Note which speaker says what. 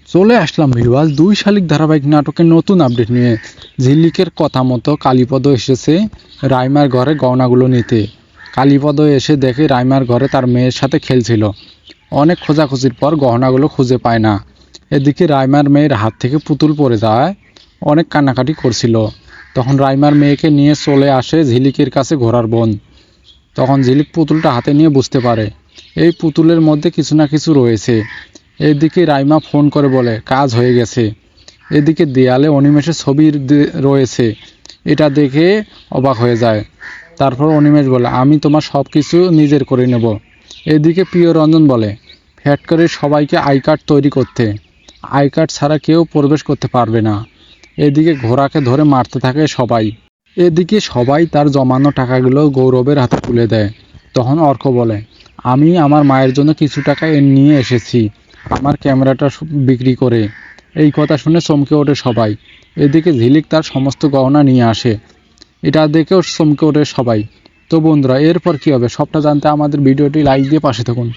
Speaker 1: চলে আসলাম ভিউয়ার্স 2 শালিক ধারাবাহিক নাটকের নতুন আপডেট নিয়ে। ঝিলিকের কথা মতো কালীপদ এসেছে রাইমার ঘরে গহনাগুলো নিতে। কালীপদ এসে দেখে রাইমার ঘরে তার মেয়ের সাথে খেলছিল। অনেক খোঁজাখুঁজির পর গহনাগুলো খুঁজে পায় না। এদিকে রাইমার মেয়ের হাত থেকে পুতুল পড়ে যায়, অনেক কান্নাকাটি করছিল। তখন রাইমার মেয়েকে নিয়ে চলে আসে ঝিলিকের কাছে ঘোড়ার বোন। তখন ঝিলিক পুতুলটা হাতে নিয়ে বুঝতে পারে এই পুতুলের মধ্যে কিছু না কিছু রয়েছে। এদিকে রাইমা ফোন করে বলে কাজ হয়ে গেছে। এদিকে দেয়ালে অনিমেষের ছবি রয়েছে। এটা দেখে অবাক হয়ে যায়। তারপর অনিমেষ বলে আমি তোমার সব কিছু নিজের করে নেব। এদিকে প্রিয়রঞ্জন বলে ফ্যাক্টরির সবাইকে আই কার্ড তৈরি করতে, আই কার্ড ছাড়া কেউ প্রবেশ করতে পারবে না। এদিকে ঘোড়াকে ধরে মারতে থাকে সবাই। এদিকে সবাই তার জমানো টাকাগুলো গৌরবের হাতে তুলে দেয়। তখন অর্ক বলে আমি আমার মায়ের জন্য কিছু টাকা নিয়ে এসেছি আমার ক্যামেরাটা বিক্রি করে। এই কথা শুনে চমকে ওঠে সবাই। এদিকে ঝিলিক তার সমস্ত গহনা নিয়ে আসে। এটা দেখেও চমকে ওঠে সবাই। তো বন্ধুরা, এরপর কি হবে সবটা জানতে আমাদের ভিডিওটি লাইক দিয়ে পাশে থাকুন।